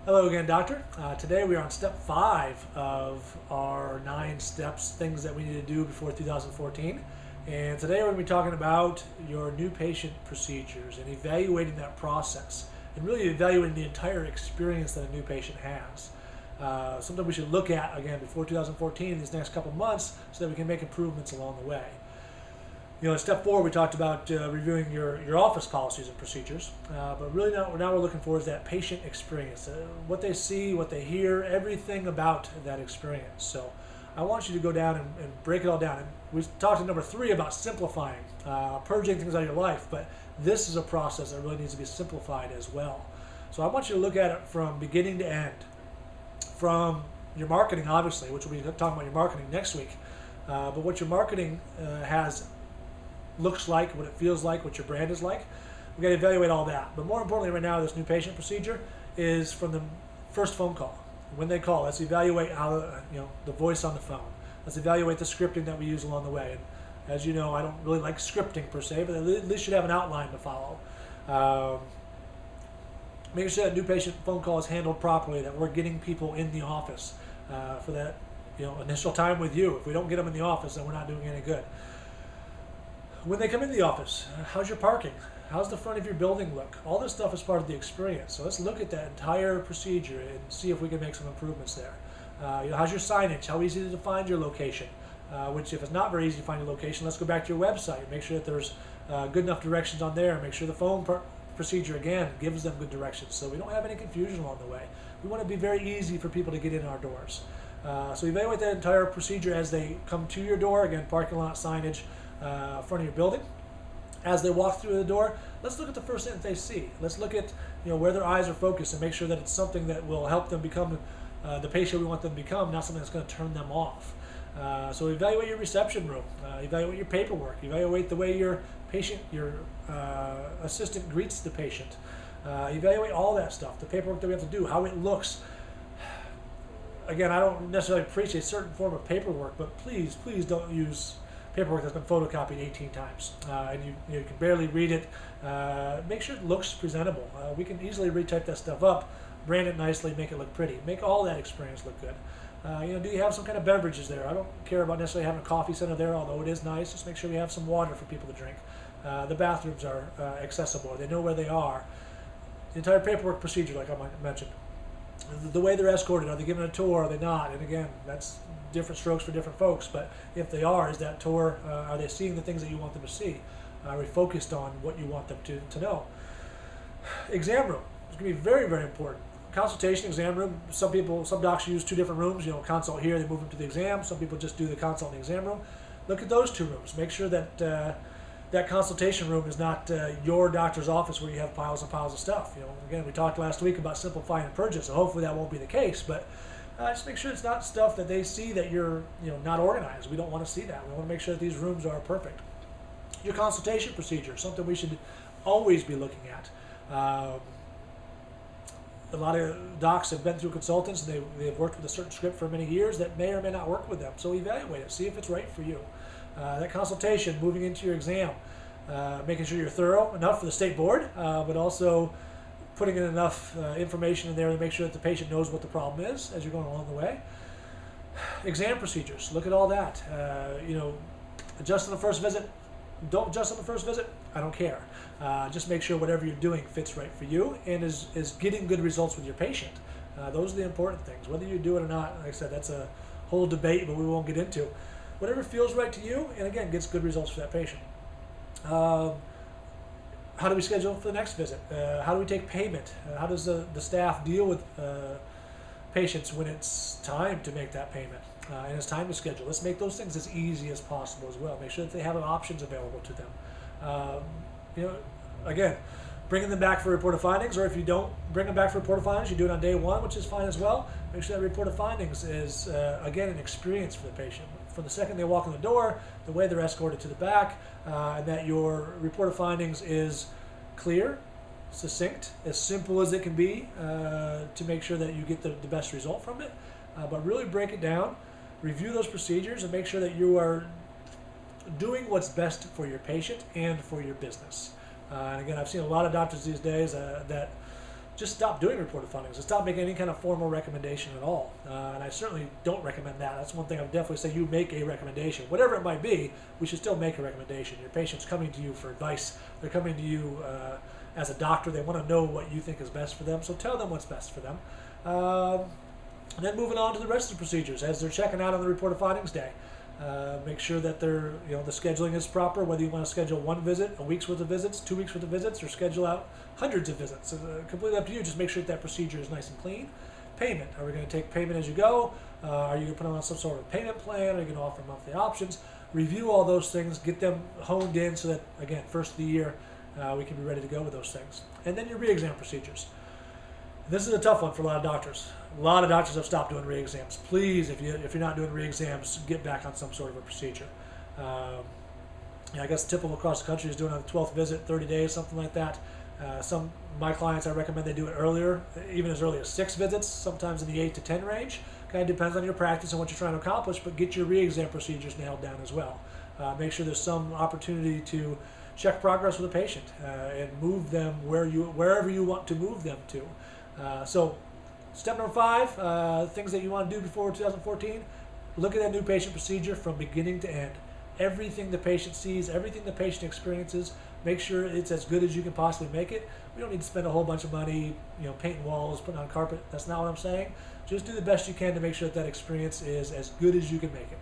Hello again, doctor. Today we are on step 5 of our 9 steps, things that we need to do before 2014. And today we're going to be talking about your new patient procedures and evaluating that process and really evaluating the entire experience that a new patient has. Something we should look at again before 2014 in these next couple months so that we can make improvements along the way. In step 4, we talked about reviewing your office policies and procedures, but really now we're looking for is that patient experience, what they see, what they hear, everything about that experience. So I want you to go down and break it all down. And we talked in number 3 about simplifying, purging things out of your life, but this is a process that really needs to be simplified as well. So I want you to look at it from beginning to end, from your marketing, obviously, which we'll be talking about your marketing next week, but what your marketing looks like, what it feels like, what your brand is like. We've got to evaluate all that. But more importantly right now, this new patient procedure is from the first phone call. When they call, let's evaluate how, the voice on the phone. Let's evaluate the scripting that we use along the way. And as you know, I don't really like scripting per se, but at least you have an outline to follow. Making sure that new patient phone call is handled properly, that we're getting people in the office for that initial time with you. If we don't get them in the office, then we're not doing any good. When they come into the office, how's your parking? How's the front of your building look? All this stuff is part of the experience. So let's look at that entire procedure and see if we can make some improvements there. How's your signage? How easy is it to find your location? Which if it's not very easy to find your location, let's go back to your website. Make sure that there's good enough directions on there. Make sure the phone procedure, again, gives them good directions so we don't have any confusion along the way. We want it to be very easy for people to get in our doors. So evaluate that entire procedure as they come to your door. Again, parking lot signage, front of your building. As they walk through the door, let's look at the first thing that they see. Let's look at where their eyes are focused and make sure that it's something that will help them become the patient we want them to become, not something that's going to turn them off. So evaluate your reception room, evaluate your paperwork, evaluate the way your assistant greets the patient. Evaluate all that stuff, the paperwork that we have to do, how it looks. Again, I don't necessarily preach a certain form of paperwork, but please don't use paperwork that's been photocopied 18 times and you can barely read it. Make sure it looks presentable. We can easily retype that stuff up, brand it nicely, make it look pretty, make all that experience look good. Do you have some kind of beverages there? I don't care about necessarily having a coffee center there, although it is nice. Just make sure we have some water for people to drink. The bathrooms are accessible. They know where they are. The entire paperwork procedure, like I mentioned. The way they're escorted, are they given a tour, are they not? And again, that's different strokes for different folks, but if they are, is that tour, are they seeing the things that you want them to see? Are we focused on what you want them to know? Exam room is going to be very, very important. Consultation, exam room, some docs use 2 different rooms, consult here, they move them to the exam. Some people just do the consult in the exam room. Look at those 2 rooms. Make sure that that consultation room is not your doctor's office where you have piles and piles of stuff. Again, we talked last week about simplifying and purging, so hopefully that won't be the case, but just make sure it's not stuff that they see that you're not organized. We don't want to see that. We want to make sure that these rooms are perfect. Your consultation procedure, something we should always be looking at. A lot of docs have been through consultants and they've worked with a certain script for many years that may or may not work with them. So evaluate it, see if it's right for you. That consultation, moving into your exam, making sure you're thorough enough for the state board, but also putting in enough information in there to make sure that the patient knows what the problem is as you're going along the way. Exam procedures, look at all that. Adjust on the first visit, don't adjust on the first visit, I don't care. Just make sure whatever you're doing fits right for you and is getting good results with your patient. Those are the important things. Whether you do it or not, like I said, that's a whole debate, but we won't get into. Whatever feels right to you, and again, gets good results for that patient. How do we schedule for the next visit? How do we take payment? How does the staff deal with patients when it's time to make that payment and it's time to schedule? Let's make those things as easy as possible as well. Make sure that they have options available to them. Again, bringing them back for report of findings, or if you don't bring them back for report of findings, you do it on day 1, which is fine as well. Make sure that report of findings is, again, an experience for the patient. From the second they walk in the door, the way they're escorted to the back, and that your report of findings is clear, succinct, as simple as it can be to make sure that you get the best result from it. But really break it down, review those procedures, and make sure that you are doing what's best for your patient and for your business. And again, I've seen a lot of doctors these days that just stop doing reported findings and stop making any kind of formal recommendation at all. And I certainly don't recommend that. That's one thing I would definitely say, you make a recommendation. Whatever it might be, we should still make a recommendation. Your patient's coming to you for advice. They're coming to you as a doctor. They want to know what you think is best for them, so tell them what's best for them. And then moving on to the rest of the procedures, as they're checking out on the reported findings day. Make sure that the scheduling is proper, whether you want to schedule one visit, a week's worth of visits, 2 weeks worth of visits, or schedule out hundreds of visits. Completely up to you. Just make sure that procedure is nice and clean. Payment. Are we going to take payment as you go? Are you going to put on some sort of payment plan? Are you going to offer monthly options? Review all those things. Get them honed in so that, again, first of the year, we can be ready to go with those things. And then your re-exam procedures. This is a tough one for a lot of doctors. A lot of doctors have stopped doing re-exams. Please, if you're not doing re-exams, get back on some sort of a procedure. I guess typical across the country is doing a 12th visit, 30 days, something like that. Some my clients, I recommend they do it earlier, even as early as 6 visits, sometimes in the 8 to 10 range. Kind of depends on your practice and what you're trying to accomplish, but get your re-exam procedures nailed down as well. Make sure there's some opportunity to check progress with a patient and move them wherever you want to move them to. So step number 5, things that you want to do before 2014, look at that new patient procedure from beginning to end. Everything the patient sees, everything the patient experiences, make sure it's as good as you can possibly make it. We don't need to spend a whole bunch of money, painting walls, putting on carpet. That's not what I'm saying. Just do the best you can to make sure that experience is as good as you can make it.